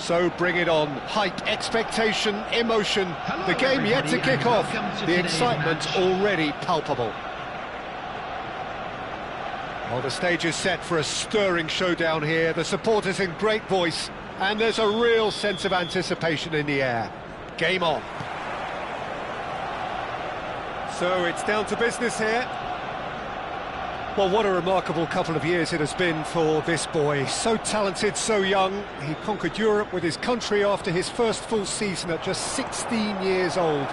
So bring it on. Height, expectation, emotion. The game yet to kick off. The excitement already palpable. Well, the stage is set for a stirring showdown here. The supporters in great voice, and there's a real sense of anticipation in the air. Game on. So it's down to business here. Well, what a remarkable couple of years it has been for this boy. So talented, so young. He conquered Europe with his country after his first full season at just 16 years old.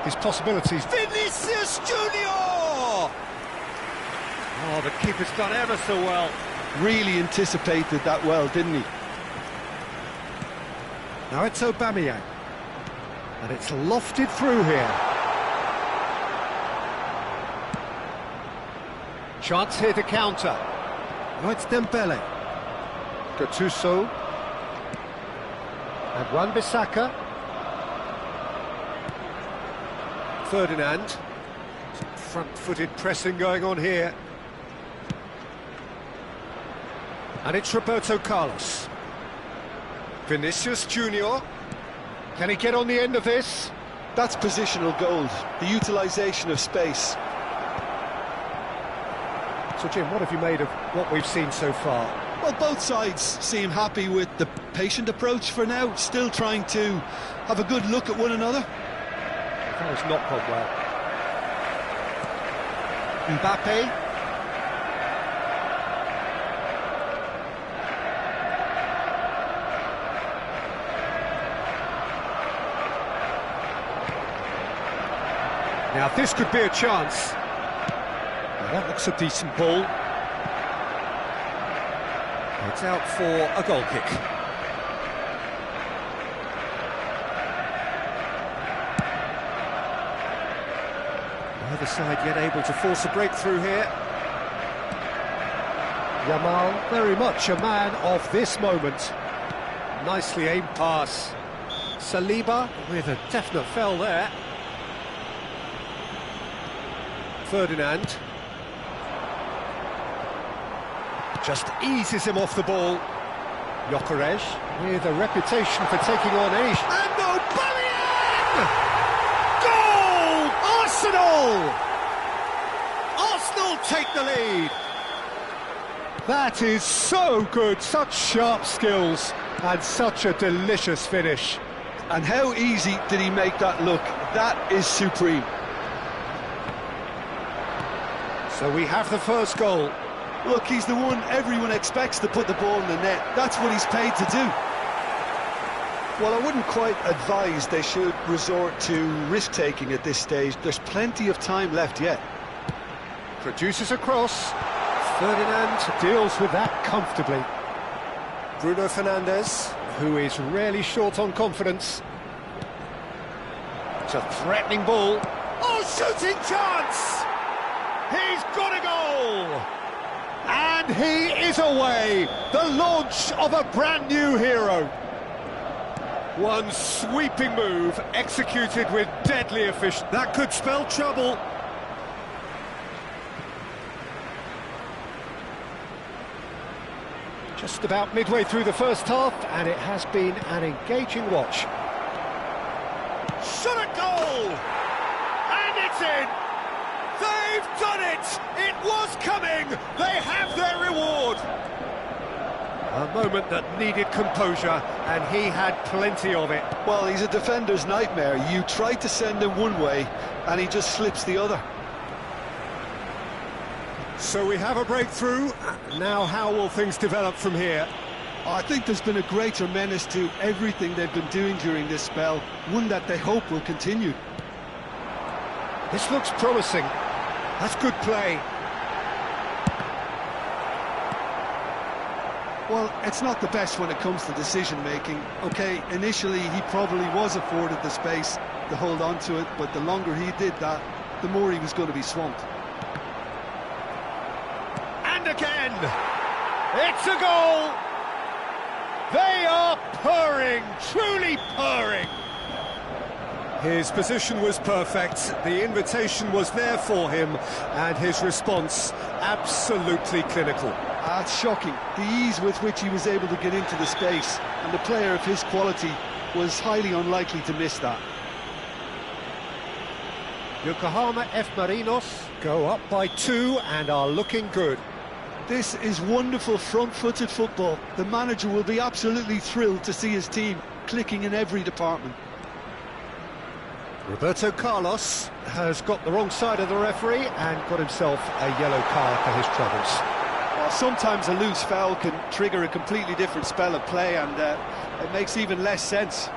His possibilities... Vinicius Junior! Oh, the keeper's done ever so well. Really anticipated that well, didn't he? Now it's Aubameyang. And it's lofted through here. Chance here to counter. Now it's Dembele. Gattuso. And Wan-Bissaka. Ferdinand. Some front-footed pressing going on here. And it's Roberto Carlos. Vinicius Junior. Can he get on the end of this? That's positional gold, the utilisation of space. So, Jim, what have you made of what we've seen so far? Well, both sides seem happy with the patient approach for now, still trying to have a good look at one another. That has not gone well. Mbappe. Now, this could be a chance. That looks a decent ball. It's out for a goal kick. Neither side yet able to force a breakthrough here. Yamal, very much a man of this moment. Nicely aimed pass. Saliba with a definite foul there. Ferdinand. Just eases him off the ball. Gyökeres with a reputation for taking on any... And Aubameyang! Goal! Arsenal! Arsenal take the lead. That is so good, such sharp skills and such a delicious finish. And how easy did he make that look? That is supreme. So we have the first goal. Look, he's the one everyone expects to put the ball in the net. That's what he's paid to do. Well, I wouldn't quite advise they should resort to risk-taking at this stage. There's plenty of time left yet. Produces a cross. Ferdinand deals with that comfortably. Bruno Fernandes, who is rarely short on confidence. It's a threatening ball. Oh, shooting chance! He's got a goal! And he is away! The launch of a brand new hero. One sweeping move executed with deadly efficiency. That could spell trouble. Just about midway through the first half, and it has been an engaging watch. Shot a goal! And it's in! They've done it! It was coming! They have their reward! A moment that needed composure, and he had plenty of it. Well, he's a defender's nightmare. You try to send him one way, and he just slips the other. So we have a breakthrough. Now how will things develop from here? I think there's been a greater menace to everything they've been doing during this spell, one that they hope will continue. This looks promising. That's good play. Well, it's not the best when it comes to decision-making. OK, initially he probably was afforded the space to hold on to it, but the longer he did that, the more he was going to be swamped. And again! It's a goal! They are purring, truly purring! His position was perfect, the invitation was there for him, and his response absolutely clinical. That's shocking. The ease with which he was able to get into the space, and the player of his quality was highly unlikely to miss that. Yokohama F. Marinos go up by 2 and are looking good. This is wonderful front-footed football. The manager will be absolutely thrilled to see his team clicking in every department. Roberto Carlos has got the wrong side of the referee and got himself a yellow card for his troubles. Well, sometimes a loose foul can trigger a completely different spell of play, and it makes even less sense.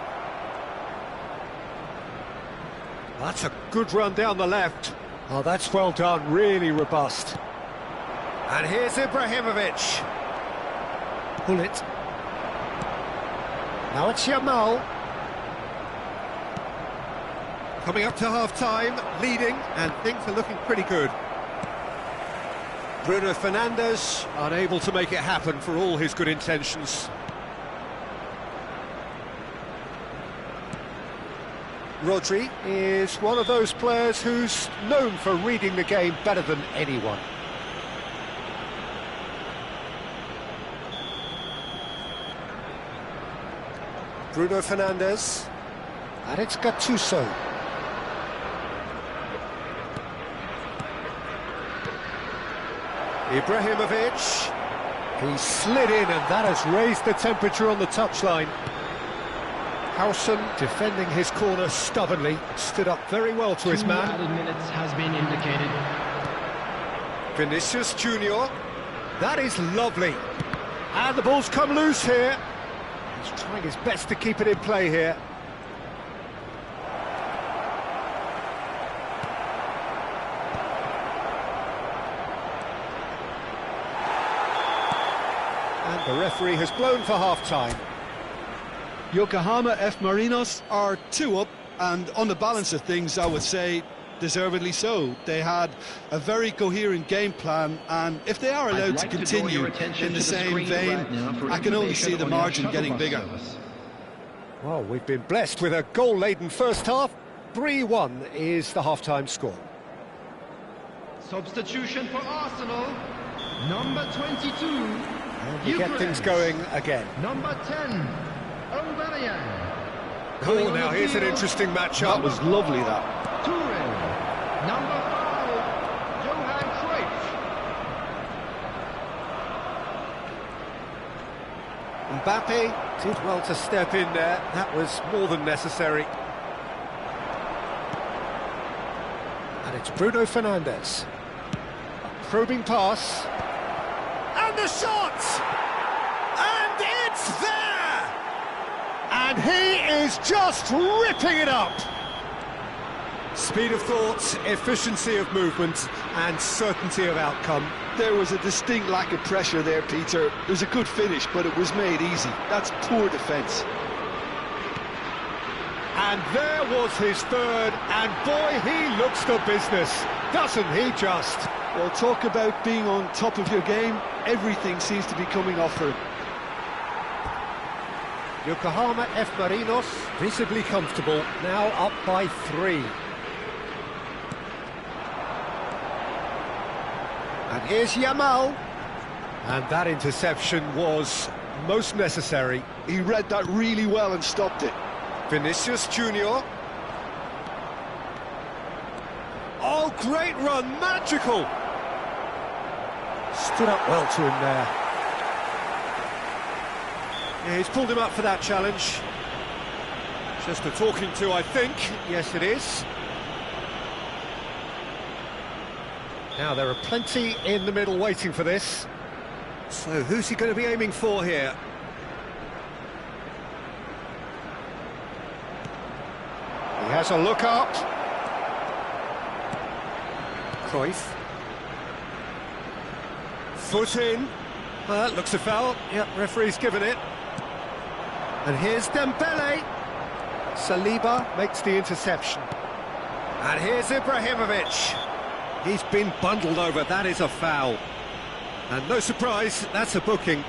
That's a good run down the left. Oh, that's well done, really robust. And here's Ibrahimovic. Pull it. Now it's Yamal. Coming up to half-time, leading, and things are looking pretty good. Bruno Fernandes unable to make it happen for all his good intentions. Rodri is one of those players who's known for reading the game better than anyone. Bruno Fernandes. And it's Gattuso. Ibrahimovic. He slid in, and that has raised the temperature on the touchline. Howson defending his corner stubbornly, stood up very well to his man. 2 added minutes has been indicated. Vinicius Junior. That is lovely. And the ball's come loose here. He's trying his best to keep it in play here. And the referee has blown for half-time. Yokohama F. Marinos are 2 up, and on the balance of things, I would say deservedly so. They had a very coherent game plan, and if they are allowed to continue in the same vein, I can only see the margin getting bigger. Well, we've been blessed with a goal-laden first half. 3-1 is the half-time score. Substitution for Arsenal, number 22. And we get things going again. Number 10, Aubameyang. Oh, now here's an interesting matchup. That was lovely, that. Toure. Number 5, Johan Cruyff. Mbappe did well to step in there. That was more than necessary. And it's Bruno Fernandes. A probing pass. And the shot! And it's there! And he is just ripping it up! Speed of thought, efficiency of movement, and certainty of outcome. There was a distinct lack of pressure there, Peter. It was a good finish, but it was made easy. That's poor defence. And there was his third, and boy, he looks the business, doesn't he just? Well, talk about being on top of your game. Everything seems to be coming off for him. Yokohama F. Marinos visibly comfortable, now up by 3. And here's Yamal. And that interception was most necessary. He read that really well and stopped it. Vinicius Junior. Oh, great run, magical! Stood up well to him there. Yeah, he's pulled him up for that challenge. Just a talking to, I think. Yes, it is. Now, there are plenty in the middle waiting for this. So, who's he going to be aiming for here? He has a look up. Cruyff. Foot in. Looks a foul. Yep, referee's given it. And here's Dembele. Saliba makes the interception. And here's Ibrahimovic. He's been bundled over. That is a foul. And no surprise, that's a booking.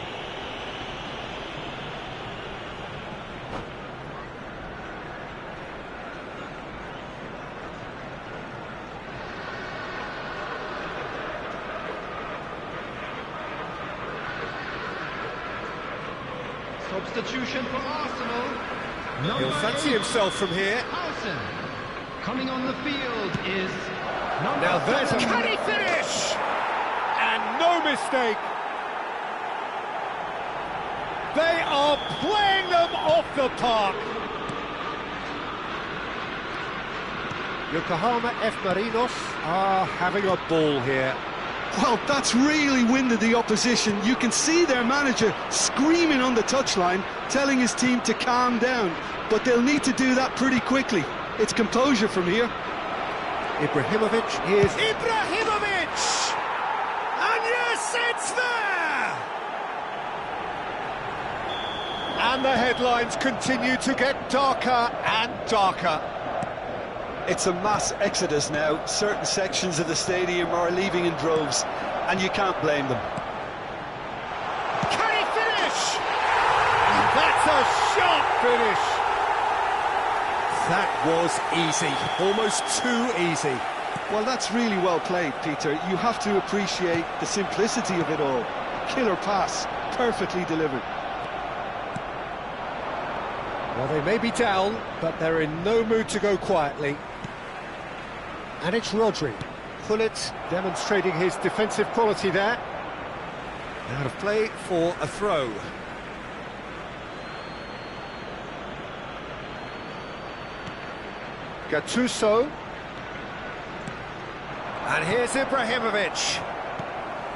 Substitution for Arsenal. He'll fancy himself from here. Housen. Coming on the field is number Now there's a... 7. Can he finish? And no mistake. They are playing them off the park. Yokohama F. Marinos are having a ball here. Well, that's really winded the opposition. You can see their manager screaming on the touchline, telling his team to calm down. But they'll need to do that pretty quickly. It's composure from here. Ibrahimovic is... Ibrahimovic! And yes, it's there! And the headlines continue to get darker and darker. It's a mass exodus now. Certain sections of the stadium are leaving in droves, and you can't blame them. Can he finish? That's a sharp finish. That was easy, almost too easy. Well, that's really well played, Peter. You have to appreciate the simplicity of it all. Killer pass, perfectly delivered. Well, they may be down, but they're in no mood to go quietly. And it's Rodri. Pullet demonstrating his defensive quality there. Out of play for a throw. Gattuso. And here's Ibrahimovic.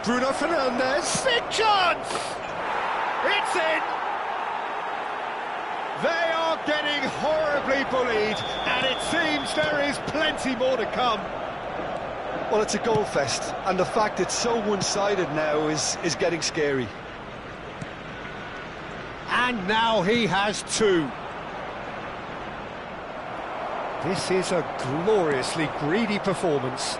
Bruno Fernandes. Big chance! It's in! They are getting horribly bullied, and it seems there is plenty more to come. Well, it's a goal fest, and the fact it's so one-sided now is getting scary. And now he has two. This is a gloriously greedy performance.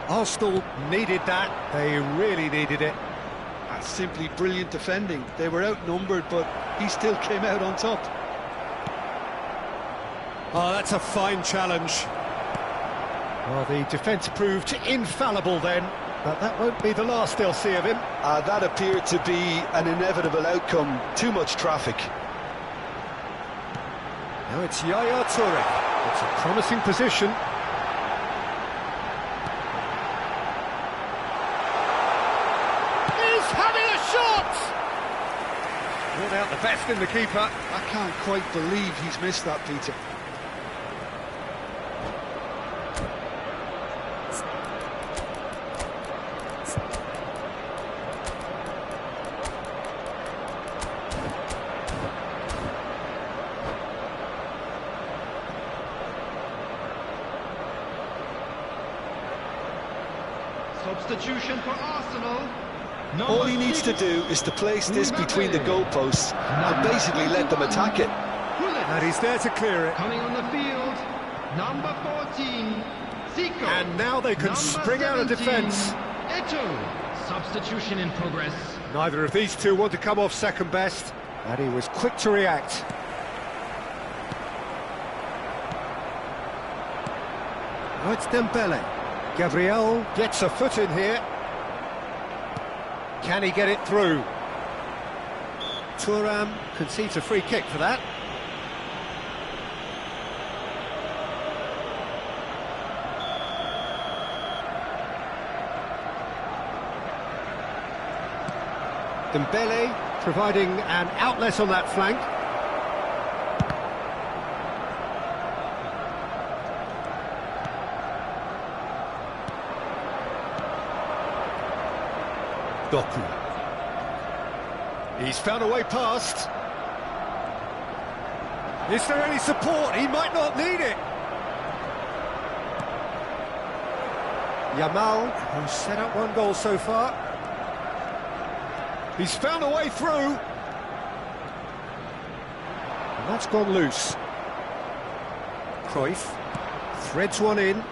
Arsenal needed that. They really needed it. That's simply brilliant defending. They were outnumbered, but he still came out on top. Oh, that's a fine challenge. Well, the defence proved infallible then, but that won't be the last they'll see of him. That appeared to be an inevitable outcome. Too much traffic. Now it's Yaya Toure. It's a promising position. He's having a shot! Brought out the best in the keeper. I can't quite believe he's missed that, Peter. Substitution for Arsenal. All he needs to do is to place this between the goalposts and basically let them attack it. And he's there to clear it. Coming on the field, number 14, Zico. And now they can Number spring out of 17, defence. Eto'o. Substitution in progress. Neither of these two want to come off second best, and he was quick to react. Now it's Dembele. Gabriel gets a foot in here. Can he get it through? Thuram concedes a free kick for that. Dembele providing an outlet on that flank. Doku. He's found a way past. Is there any support? He might not need it. Yamal, who's set up one goal so far. He's found a way through. And that's gone loose. Cruyff threads one in.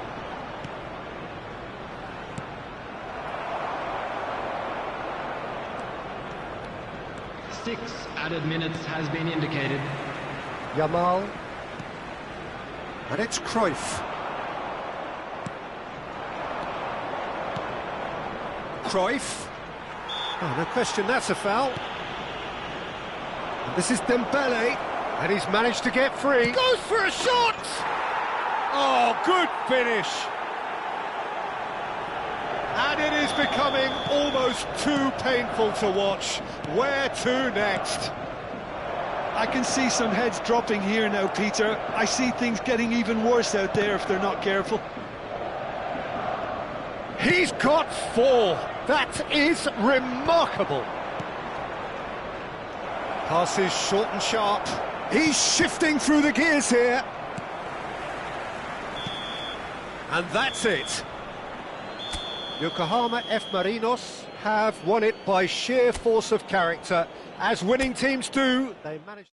6 added minutes has been indicated. Yamal. And it's Cruyff. Cruyff. Oh, no question, that's a foul. This is Dembele, and he's managed to get free. Goes for a shot! Oh, good finish. And it is becoming almost too painful to watch. Where to next? I can see some heads dropping here now, Peter. I see things getting even worse out there if they're not careful. He's got 4. That is remarkable. Passes short and sharp. He's shifting through the gears here. And that's it. Yokohama F. Marinos have won it by sheer force of character. As winning teams do, they managed...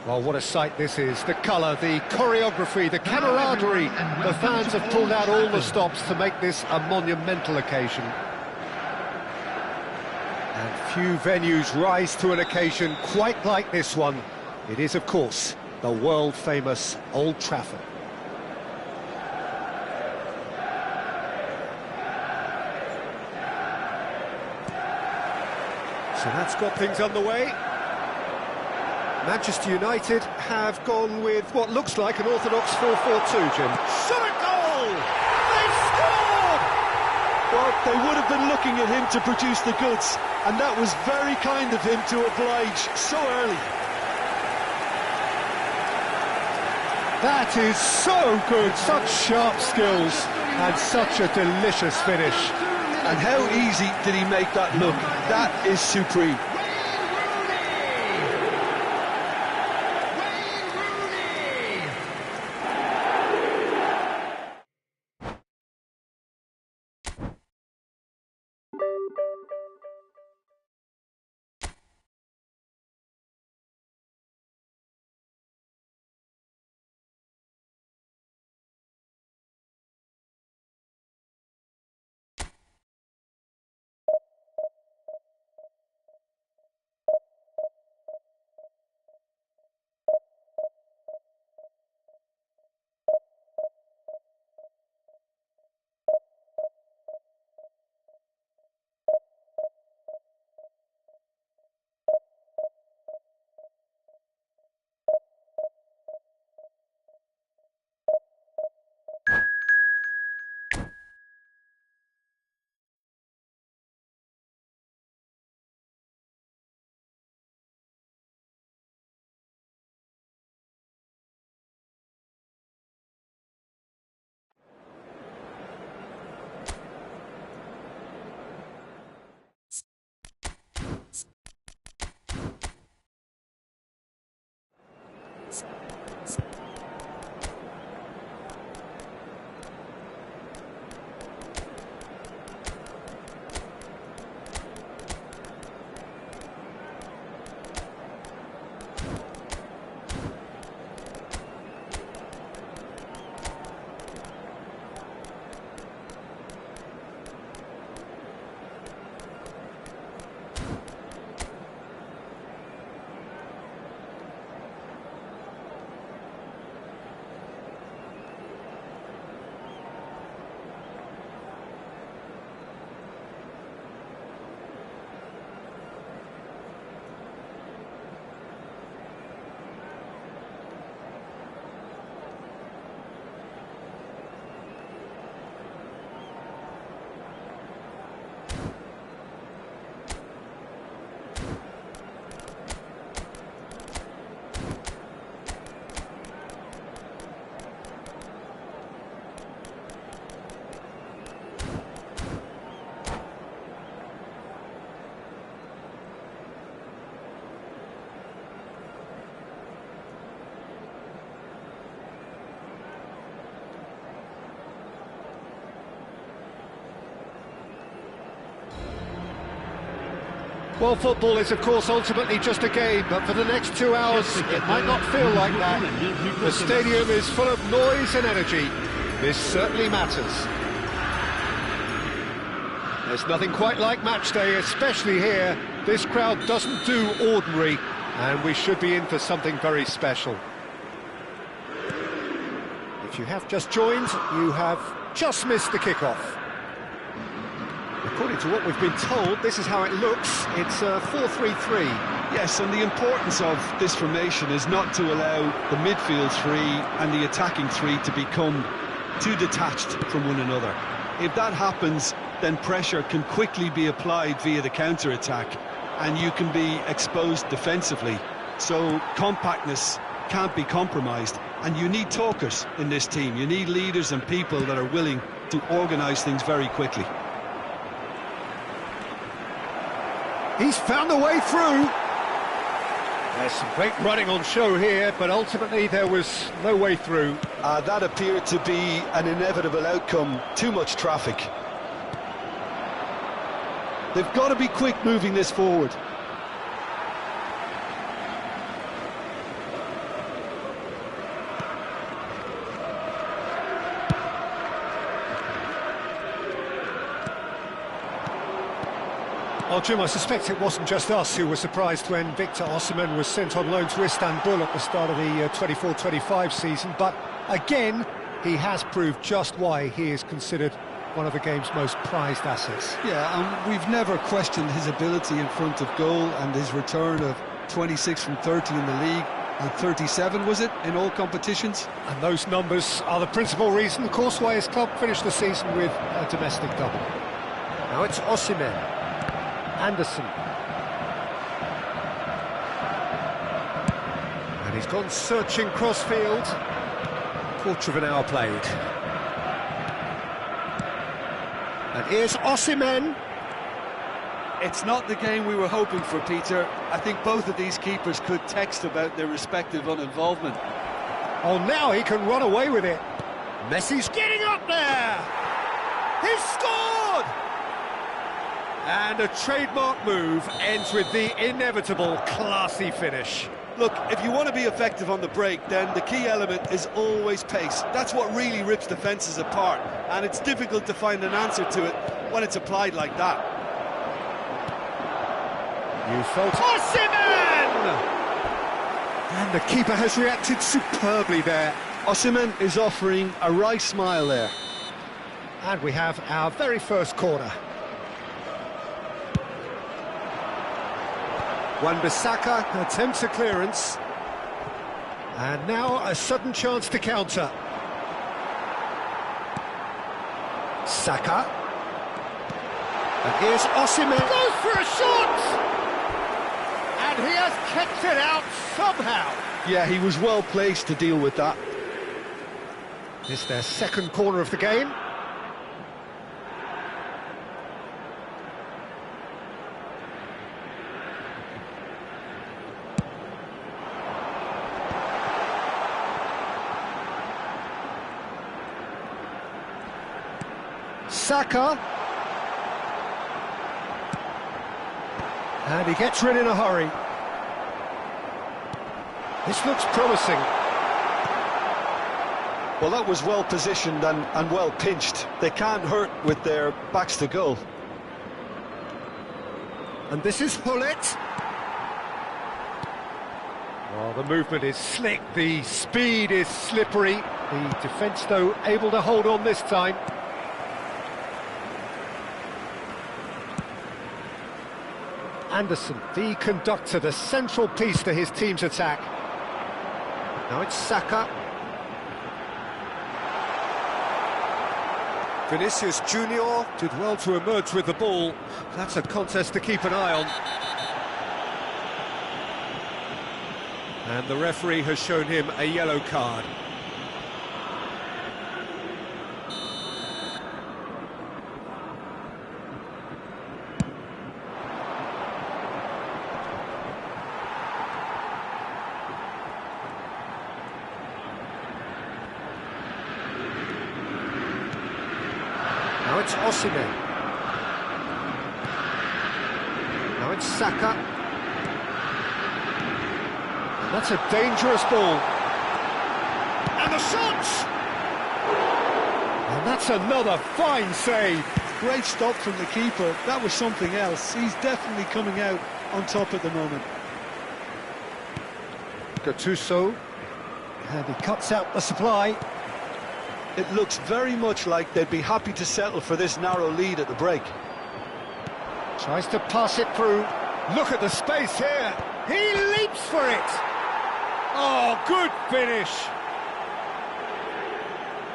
Well, what a sight this is. The colour, the choreography, the camaraderie. The fans have pulled out all the stops to make this a monumental occasion. And few venues rise to an occasion quite like this one. It is, of course, the world-famous Old Trafford. So that's got things underway. Manchester United have gone with what looks like an orthodox 4-4-2, Jim. Shot a goal! They've scored! Well, they would have been looking at him to produce the goods, and that was very kind of him to oblige so early. That is so good, such sharp skills, and such a delicious finish. And how easy did he make that look? That is supreme. Well, football is, of course, ultimately just a game, but for the next 2 hours, it might not feel like that. The stadium is full of noise and energy. This certainly matters. There's nothing quite like match day, especially here. This crowd doesn't do ordinary, and we should be in for something very special. If you have just joined, you have just missed the kickoff. According to what we've been told, this is how it looks. It's a 4-3-3. Yes, and the importance of this formation is not to allow the midfield three and the attacking three to become too detached from one another. If that happens, then pressure can quickly be applied via the counter-attack, and you can be exposed defensively. So compactness can't be compromised, and you need talkers in this team. You need leaders and people that are willing to organise things very quickly. He's found a way through. There's some great running on show here, but ultimately there was no way through. That appeared to be an inevitable outcome. Too much traffic. They've got to be quick moving this forward. Oh, Jim, I suspect it wasn't just us who were surprised when Victor Osimhen was sent on loan to Istanbul at the start of the 24-25 season, but again, he has proved just why he is considered one of the game's most prized assets. Yeah, and we've never questioned his ability in front of goal and his return of 26 from 30 in the league, and 37, was it, in all competitions? And those numbers are the principal reason, of course, why his club finished the season with a domestic double. Now it's Osimhen. Anderson. And he's gone searching crossfield. Quarter of an hour played. And here's Osimhen. It's not the game we were hoping for, Peter. I think both of these keepers could text about their respective uninvolvement. Oh, now he can run away with it. Messi's getting up there. He's scored! And a trademark move ends with the inevitable classy finish. Look, if you want to be effective on the break, then the key element is always pace. That's what really rips defences apart, and it's difficult to find an answer to it when it's applied like that. You felt Osimhen! And the keeper has reacted superbly there. Osimhen is offering a wry smile there. And we have our very first corner. Wan-Bissaka attempts a clearance. And now a sudden chance to counter. Saka. And here's Osimhen. Goes for a shot! And he has kept it out somehow. Yeah, he was well placed to deal with that. It's their second corner of the game. Saka. And he gets rid in a hurry. This looks promising. Well, that was well positioned and well pinched. They can't hurt with their backs to goal. And this is Hullet. Oh, the movement is slick, the speed is slippery. The defence, though, able to hold on this time. Anderson, the conductor, the central piece to his team's attack. Now it's Saka. Vinicius Junior did well to emerge with the ball. That's a contest to keep an eye on. And the referee has shown him a yellow card. Now it's Osimhen. Now it's Saka. And that's a dangerous ball. And the shot! And that's another fine save. Great stop from the keeper. That was something else. He's definitely coming out on top at the moment. Gattuso. And he cuts out the supply. It looks very much like they'd be happy to settle for this narrow lead at the break. Tries to pass it through. Look at the space here. He leaps for it. Oh, good finish.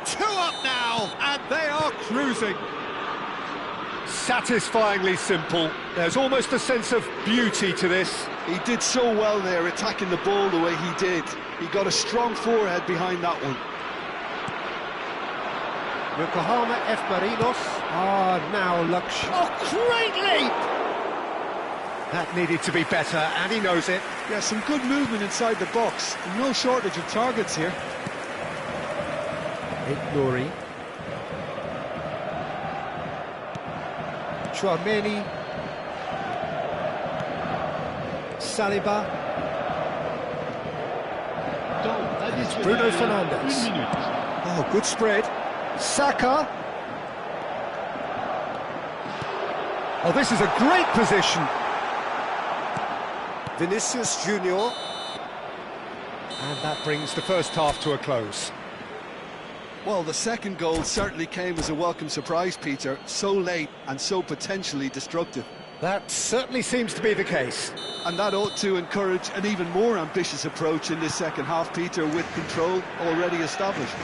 2 up now, and they are cruising. Satisfyingly simple. There's almost a sense of beauty to this. He did so well there, attacking the ball the way he did. He got a strong forehead behind that one. Yokohama F. Marinos. Now Lux. Oh, great leap! That needed to be better, and he knows it. Yeah, some good movement inside the box. No shortage of targets here. Nuri. Chouameni. Saliba. Bruno Fernandes. Oh, good spread. Saka. Oh, this is a great position. Vinicius Junior. And that brings the first half to a close. Well, the second goal certainly came as a welcome surprise, Peter. So late and so potentially destructive. That certainly seems to be the case. And that ought to encourage an even more ambitious approach in this second half, Peter, with control already established.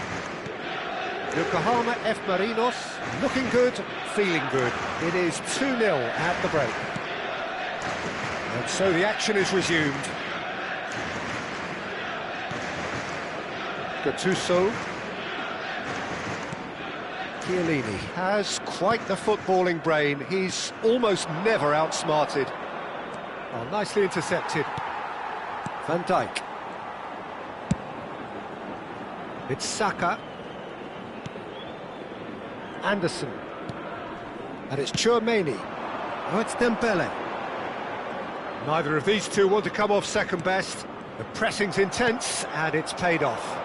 Yokohama F. Marinos, looking good, feeling good. It is 2-0 at the break. And so the action is resumed. Gattuso. Chiellini has quite the footballing brain. He's almost never outsmarted. Oh, nicely intercepted. Van Dijk. It's Saka. Anderson. And it's Chouameni. Oh, it's Dembele. Neither of these two want to come off second best. The pressing's intense, and it's paid off.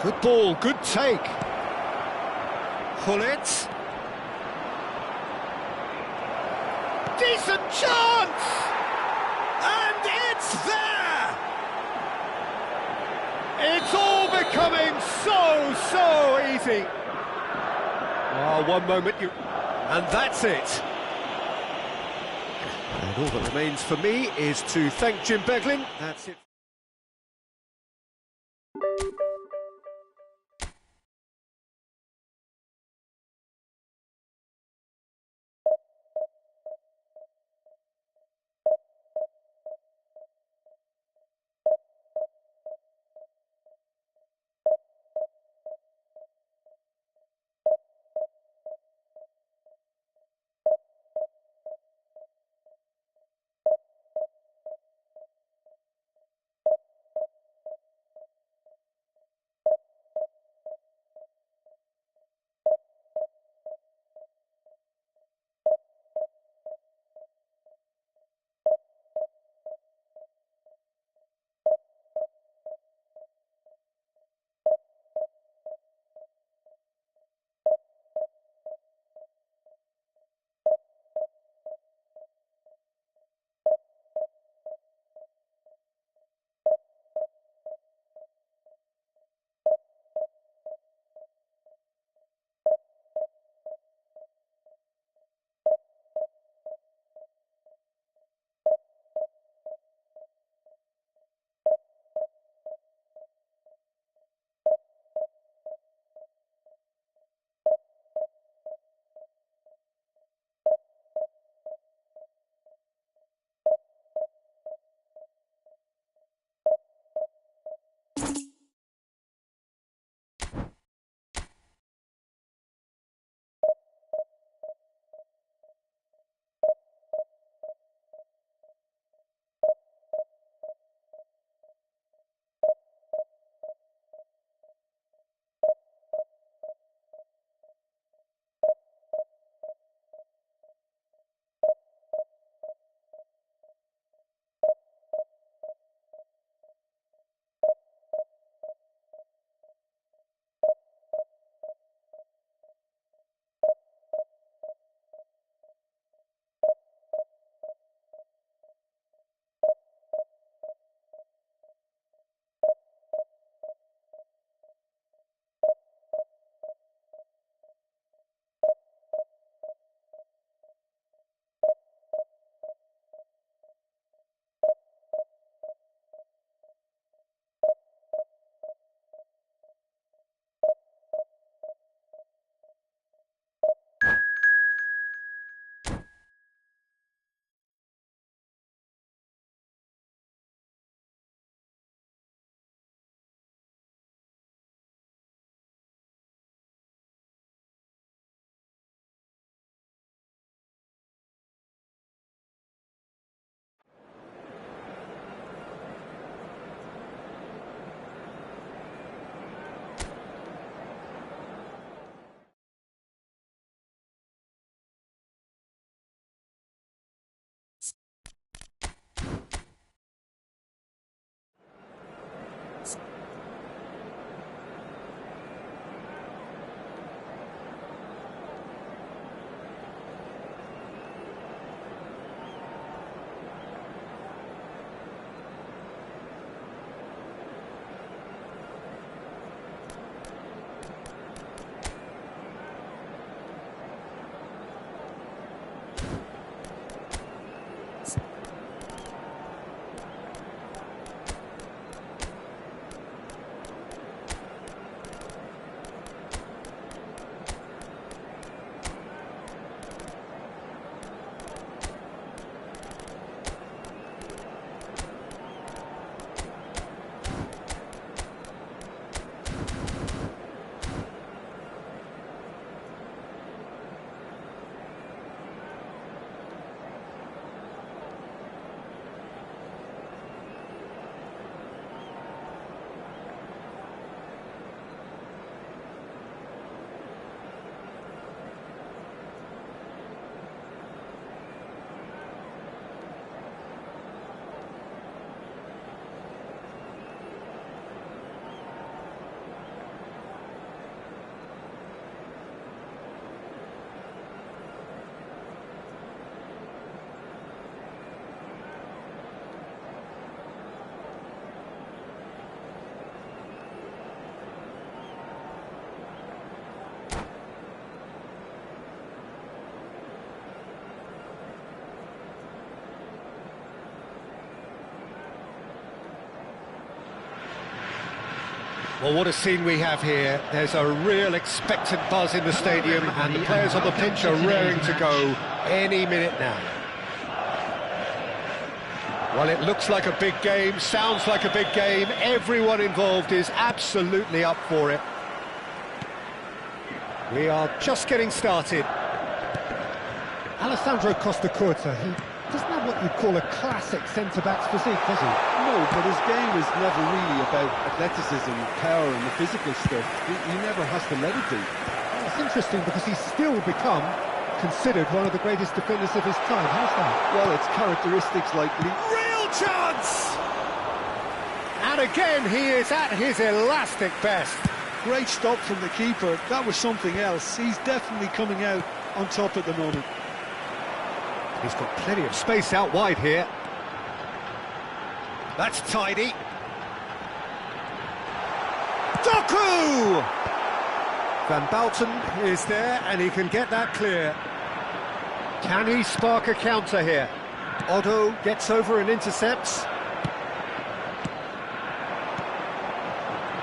Good ball, good take. Hullet. Decent chance! And it's there! It's all becoming so easy. Oh, one moment and that's it. And all that remains for me is to thank Jim Beglin. That's it. Well, what a scene we have here. There's a real expectant buzz in the stadium, and the players on the pitch are raring to go any minute now. Well, it looks like a big game, sounds like a big game. Everyone involved is absolutely up for it. We are just getting started. Alessandro Costa-Curta, he doesn't have what you'd call a classic centre-back's physique, does he? No, but his game is never really about athleticism, power and the physical stuff. He never has to let it be. It's interesting because he's still become considered one of the greatest defenders of his time. How's that? Well, it's characteristics like... Real chance! And again, he is at his elastic best. Great stop from the keeper. That was something else. He's definitely coming out on top at the moment. He's got plenty of space out wide here. That's tidy. Doku! Van Bouten is there, and he can get that clear. Can he spark a counter here? Otto gets over and intercepts.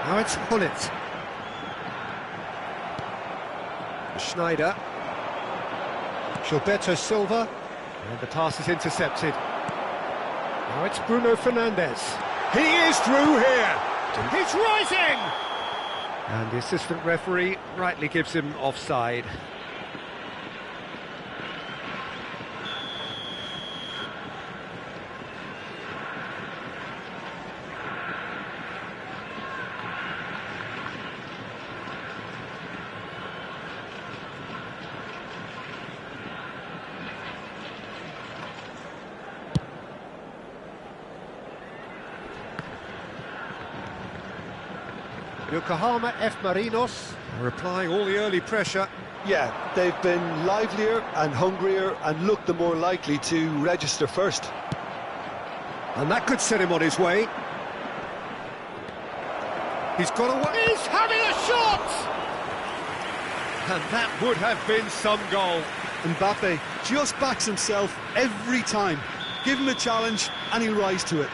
Now it's Hullet. Schneider. Gilberto Silva. And the pass is intercepted. Now it's Bruno Fernandes. He is through here. He's rising! And the assistant referee rightly gives him offside. Yokohama F. Marinos are applying all the early pressure. Yeah, they've been livelier and hungrier and looked the more likely to register first. And that could set him on his way. He's got away. He's having a shot! And that would have been some goal. Mbappe just backs himself every time. Give him a challenge and he'll rise to it.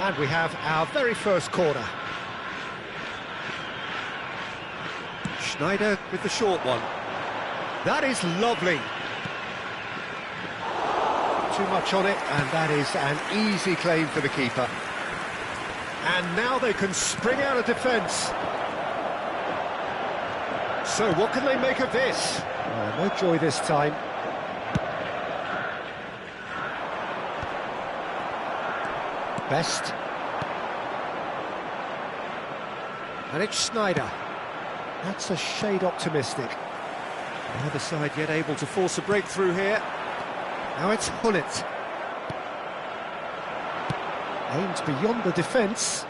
And we have our very first corner. Schneider with the short one. That is lovely. Too much on it, and that is an easy claim for the keeper. And now they can spring out of defence. So what can they make of this? No joy this time. Best. And it's Schneider. That's a shade optimistic. Neither side yet able to force a breakthrough here. Now it's Hullet. Aimed beyond the defence.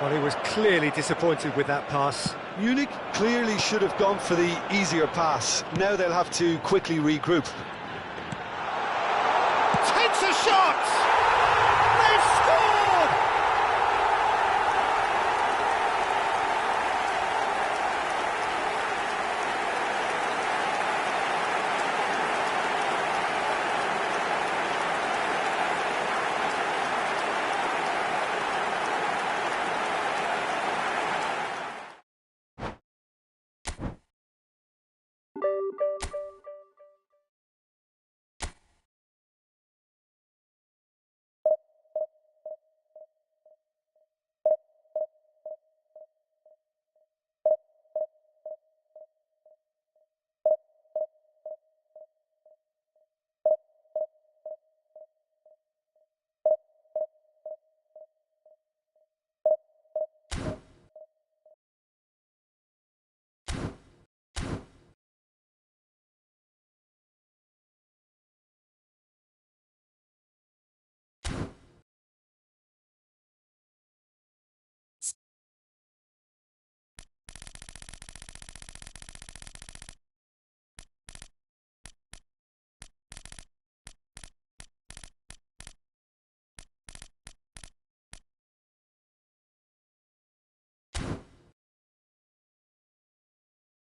Well, he was clearly disappointed with that pass. Munich clearly should have gone for the easier pass. Now they'll have to quickly regroup. Takes a shot!